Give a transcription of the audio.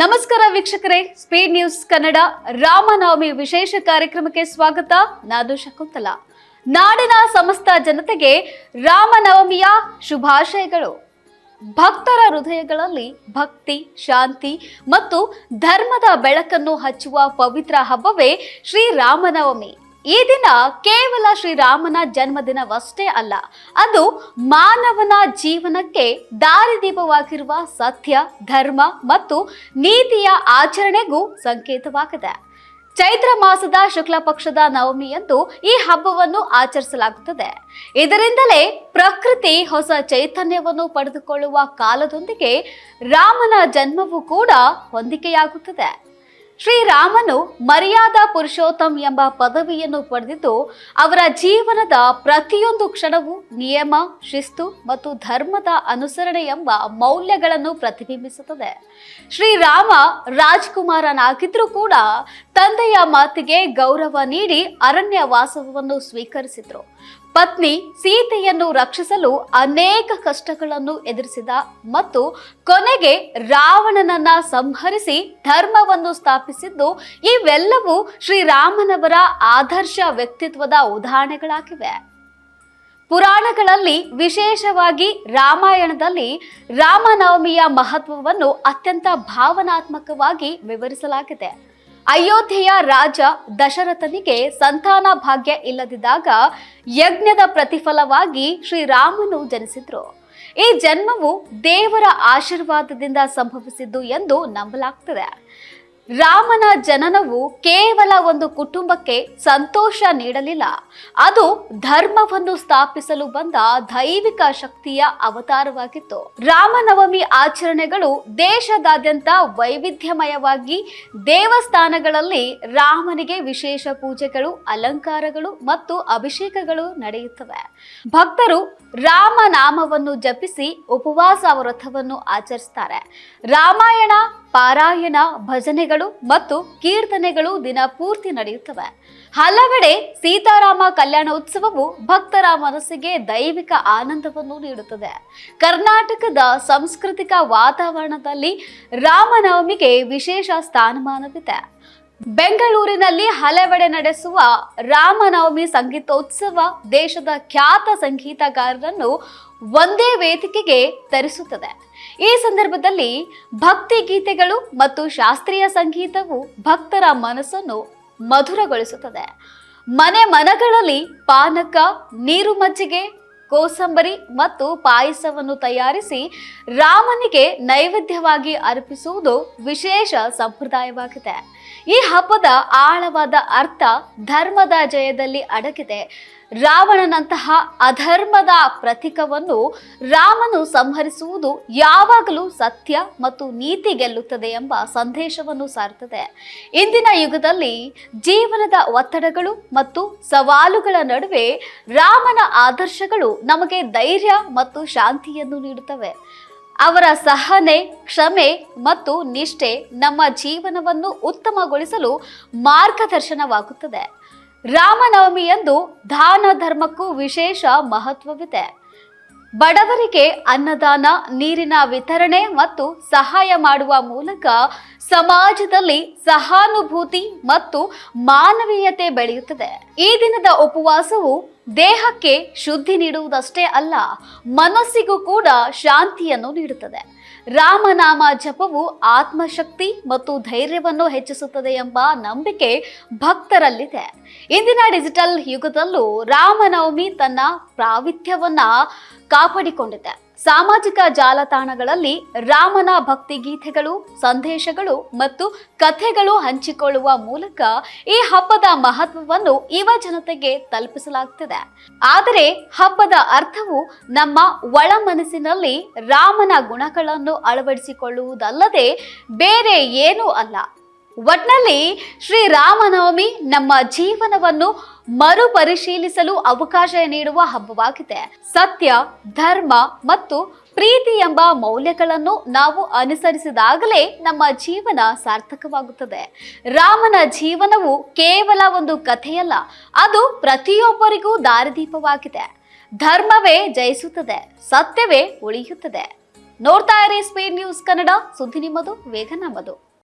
ನಮಸ್ಕಾರ ವೀಕ್ಷಕರೇ, speed news Kannada Ramanavami ವಿಶೇಷ ಕಾರ್ಯಕ್ರಮಕ್ಕೆ ಸ್ವಾಗತ. ನಾನು ಶಕುಂತಲಾ. ನಾಡಿನ ಸಮಸ್ತ ಜನತೆಗೆ ರಾಮನವಮಿಯ ಶುಭಾಶಯಗಳು. ಭಕ್ತರ ಹೃದಯಗಳಲ್ಲಿ ಭಕ್ತಿ, ಶಾಂತಿ ಮತ್ತು ಧರ್ಮದ ಬೆಳಕನ್ನು ಹಚ್ಚುವ ಪವಿತ್ರ ಹಬ್ಬವೇ ಶ್ರೀರಾಮನವಮಿ. ಈ ದಿನ ಕೇವಲ ಶ್ರೀರಾಮನ ಜನ್ಮದಿನವಷ್ಟೇ ಅಲ್ಲ, ಅದು ಮಾನವನ ಜೀವನಕ್ಕೆ ದಾರಿದೀಪವಾಗಿರುವ ಸತ್ಯ, ಧರ್ಮ ಮತ್ತು ನೀತಿಯ ಆಚರಣೆಗೂ ಸಂಕೇತವಾಗಿದೆ. ಚೈತ್ರ ಮಾಸದ ಶುಕ್ಲ ಪಕ್ಷದ ನವಮಿಯಂದು ಈ ಹಬ್ಬವನ್ನು ಆಚರಿಸಲಾಗುತ್ತದೆ. ಇದರಿಂದಲೇ ಪ್ರಕೃತಿ ಹೊಸ ಚೈತನ್ಯವನ್ನು ಪಡೆದುಕೊಳ್ಳುವ ಕಾಲದೊಂದಿಗೆ ರಾಮನ ಜನ್ಮವೂ ಕೂಡ ಹೊಂದಿಕೆಯಾಗುತ್ತದೆ. ಶ್ರೀರಾಮನು ಮರ್ಯಾದಾ ಪುರುಷೋತ್ತಮ್ ಎಂಬ ಪದವಿಯನ್ನು ಪಡೆದಿದ್ದು, ಅವರ ಜೀವನದ ಪ್ರತಿಯೊಂದು ಕ್ಷಣವೂ ನಿಯಮ, ಶಿಸ್ತು ಮತ್ತು ಧರ್ಮದ ಅನುಸರಣೆ ಎಂಬ ಮೌಲ್ಯಗಳನ್ನು ಪ್ರತಿಬಿಂಬಿಸುತ್ತದೆ. ಶ್ರೀರಾಮ ರಾಜ್ಕುಮಾರನಾಗಿದ್ರೂ ಕೂಡ ತಂದೆಯ ಮಾತಿಗೆ ಗೌರವ ನೀಡಿ ಅರಣ್ಯ ವಾಸವನ್ನು ಸ್ವೀಕರಿಸಿದ್ರು. ಪತ್ನಿ ಸೀತೆಯನ್ನು ರಕ್ಷಿಸಲು ಅನೇಕ ಕಷ್ಟಗಳನ್ನು ಎದುರಿಸಿದ ಮತ್ತು ಕೊನೆಗೆ ರಾವಣನನ್ನ ಸಂಹರಿಸಿ ಧರ್ಮವನ್ನು ಸ್ಥಾಪಿಸಿದ್ದು, ಇವೆಲ್ಲವೂ ಶ್ರೀರಾಮನವರ ಆದರ್ಶ ವ್ಯಕ್ತಿತ್ವದ ಉದಾಹರಣೆಗಳಾಗಿವೆ. ಪುರಾಣಗಳಲ್ಲಿ, ವಿಶೇಷವಾಗಿ ರಾಮಾಯಣದಲ್ಲಿ ರಾಮನವಮಿಯ ಮಹತ್ವವನ್ನು ಅತ್ಯಂತ ಭಾವನಾತ್ಮಕವಾಗಿ ವಿವರಿಸಲಾಗಿದೆ. ಅಯೋಧ್ಯೆಯ ರಾಜ ದಶರಥನಿಗೆ ಸಂತಾನ ಭಾಗ್ಯ ಇಲ್ಲದಿದ್ದಾಗ ಯಜ್ಞದ ಪ್ರತಿಫಲವಾಗಿ ಶ್ರೀರಾಮನು ಜನಿಸಿದ್ರು. ಈ ಜನ್ಮವು ದೇವರ ಆಶೀರ್ವಾದದಿಂದ ಸಂಭವಿಸಿದ್ದು ಎಂದು ನಂಬಲಾಗ್ತದೆ. ರಾಮನ ಜನನವು ಕೇವಲ ಒಂದು ಕುಟುಂಬಕ್ಕೆ ಸಂತೋಷ ನೀಡಲಿಲ್ಲ, ಅದು ಧರ್ಮವನ್ನು ಸ್ಥಾಪಿಸಲು ಬಂದ ದೈವಿಕ ಶಕ್ತಿಯ ಅವತಾರವಾಗಿತ್ತು. ರಾಮನವಮಿ ಆಚರಣೆಗಳು ದೇಶದಾದ್ಯಂತ ವೈವಿಧ್ಯಮಯವಾಗಿ ದೇವಸ್ಥಾನಗಳಲ್ಲಿ ರಾಮನಿಗೆ ವಿಶೇಷ ಪೂಜೆಗಳು, ಅಲಂಕಾರಗಳು ಮತ್ತು ಅಭಿಷೇಕಗಳು ನಡೆಯುತ್ತವೆ. ಭಕ್ತರು ರಾಮನಾಮವನ್ನು ಜಪಿಸಿ ಉಪವಾಸ ವ್ರತವನ್ನು ಆಚರಿಸುತ್ತಾರೆ. ರಾಮಾಯಣ ಪಾರಾಯಣ, ಭಜನೆಗಳು ಮತ್ತು ಕೀರ್ತನೆಗಳು ದಿನ ಪೂರ್ತಿ ನಡೆಯುತ್ತವೆ. ಹಲವೆಡೆ ಸೀತಾರಾಮ ಕಲ್ಯಾಣೋತ್ಸವವು ಭಕ್ತರ ಮನಸ್ಸಿಗೆ ದೈವಿಕ ಆನಂದವನ್ನು ನೀಡುತ್ತದೆ. ಕರ್ನಾಟಕದ ಸಾಂಸ್ಕೃತಿಕ ವಾತಾವರಣದಲ್ಲಿ ರಾಮನವಮಿಗೆ ವಿಶೇಷ ಸ್ಥಾನಮಾನವಿದೆ. ಬೆಂಗಳೂರಿನಲ್ಲಿ ಹಲವೆಡೆ ನಡೆಸುವ ರಾಮನವಮಿ ಸಂಗೀತೋತ್ಸವ ದೇಶದ ಖ್ಯಾತ ಸಂಗೀತಗಾರರನ್ನು ಒಂದೇ ವೇದಿಕೆಗೆ ತರಿಸುತ್ತದೆ. ಈ ಸಂದರ್ಭದಲ್ಲಿ ಭಕ್ತಿ ಗೀತೆಗಳು ಮತ್ತು ಶಾಸ್ತ್ರೀಯ ಸಂಗೀತವು ಭಕ್ತರ ಮನಸ್ಸನ್ನು ಮಧುರಗೊಳಿಸುತ್ತದೆ. ಮನೆ ಮನಗಳಲ್ಲಿ ಪಾನಕ, ನೀರು ಮಜ್ಜಿಗೆ, ಕೋಸಂಬರಿ ಮತ್ತು ಪಾಯಸವನ್ನು ತಯಾರಿಸಿ ರಾಮನಿಗೆ ನೈವೇದ್ಯವಾಗಿ ಅರ್ಪಿಸುವುದು ವಿಶೇಷ ಸಂಪ್ರದಾಯವಾಗಿದೆ. ಈ ಹಬ್ಬದ ಆಳವಾದ ಅರ್ಥ ಧರ್ಮದ ಜಯದಲ್ಲಿ ಅಡಗಿದೆ. ರಾವಣನಂತಹ ಅಧರ್ಮದ ಪ್ರತೀಕವನ್ನು ರಾಮನು ಸಂಹರಿಸುವುದು ಯಾವಾಗಲೂ ಸತ್ಯ ಮತ್ತು ನೀತಿ ಗೆಲ್ಲುತ್ತದೆ ಎಂಬ ಸಂದೇಶವನ್ನು ಸಾರುತ್ತದೆ. ಇಂದಿನ ಯುಗದಲ್ಲಿ ಜೀವನದ ಒತ್ತಡಗಳು ಮತ್ತು ಸವಾಲುಗಳ ನಡುವೆ ರಾಮನ ಆದರ್ಶಗಳು ನಮಗೆ ಧೈರ್ಯ ಮತ್ತು ಶಾಂತಿಯನ್ನು ನೀಡುತ್ತವೆ. ಅವರ ಸಹನೆ, ಕ್ಷಮೆ ಮತ್ತು ನಿಷ್ಠೆ ನಮ್ಮ ಜೀವನವನ್ನು ಉತ್ತಮಗೊಳಿಸಲು ಮಾರ್ಗದರ್ಶನವಾಗುತ್ತದೆ. ರಾಮನವಮಿಯಂದು ದಾನ ಧರ್ಮಕ್ಕೂ ವಿಶೇಷ ಮಹತ್ವವಿದೆ. ಬಡವರಿಗೆ ಅನ್ನದಾನ, ನೀರಿನ ವಿತರಣೆ ಮತ್ತು ಸಹಾಯ ಮಾಡುವ ಮೂಲಕ ಸಮಾಜದಲ್ಲಿ ಸಹಾನುಭೂತಿ ಮತ್ತು ಮಾನವೀಯತೆ ಬೆಳೆಯುತ್ತದೆ. ಈ ದಿನದ ಉಪವಾಸವು ದೇಹಕ್ಕೆ ಶುದ್ಧಿ ನೀಡುವುದಷ್ಟೇ ಅಲ್ಲ, ಮನಸ್ಸಿಗೂ ಕೂಡ ಶಾಂತಿಯನ್ನು ನೀಡುತ್ತದೆ. ರಾಮನಾಮ ಜಪವು ಆತ್ಮಶಕ್ತಿ ಮತ್ತು ಧೈರ್ಯವನ್ನು ಹೆಚ್ಚಿಸುತ್ತದೆ ಎಂಬ ನಂಬಿಕೆ ಭಕ್ತರಲ್ಲಿದೆ. ಇಂದಿನ ಡಿಜಿಟಲ್ ಯುಗದಲ್ಲೂ ರಾಮನವಮಿ ತನ್ನ ಪ್ರಾವಿತ್ಯವನ್ನ ಕಾಪಾಡಿಕೊಂಡಿದೆ. ಸಾಮಾಜಿಕ ಜಾಲತಾಣಗಳಲ್ಲಿ ರಾಮನ ಭಕ್ತಿ ಗೀತೆಗಳು, ಸಂದೇಶಗಳು ಮತ್ತು ಕಥೆಗಳು ಹಂಚಿಕೊಳ್ಳುವ ಮೂಲಕ ಈ ಹಬ್ಬದ ಮಹತ್ವವನ್ನು ಯುವ ಜನತೆಗೆ ತಲುಪಿಸಲಾಗುತ್ತದೆ. ಆದರೆ ಹಬ್ಬದ ಅರ್ಥವು ನಮ್ಮ ಒಳ ಮನಸ್ಸಿನಲ್ಲಿ ರಾಮನ ಗುಣಗಳನ್ನು ಅಳವಡಿಸಿಕೊಳ್ಳುವುದಲ್ಲದೆ ಬೇರೆ ಏನೂ ಅಲ್ಲ. ಒಟ್ನಲ್ಲಿ ಶ್ರೀರಾಮನವಮಿ ನಮ್ಮ ಜೀವನವನ್ನು ಮರುಪರಿಶೀಲಿಸಲು ಅವಕಾಶ ನೀಡುವ ಹಬ್ಬವಾಗಿದೆ. ಸತ್ಯ, ಧರ್ಮ ಮತ್ತು ಪ್ರೀತಿ ಎಂಬ ಮೌಲ್ಯಗಳನ್ನು ನಾವು ಅನುಸರಿಸಿದಾಗಲೇ ನಮ್ಮ ಜೀವನ ಸಾರ್ಥಕವಾಗುತ್ತದೆ. ರಾಮನ ಜೀವನವು ಕೇವಲ ಒಂದು ಕಥೆಯಲ್ಲ, ಅದು ಪ್ರತಿಯೊಬ್ಬರಿಗೂ ದಾರಿದೀಪವಾಗಿದೆ. ಧರ್ಮವೇ ಜಯಿಸುತ್ತದೆ, ಸತ್ಯವೇ ಉಳಿಯುತ್ತದೆ. ನೋಡ್ತಾ ಇರಿ ಸ್ಪೀಡ್ ನ್ಯೂಸ್ ಕನ್ನಡ, ಸುದ್ದಿ ನಿಮ್ಮದು, ವೇಗ ನಮ್ಮದು.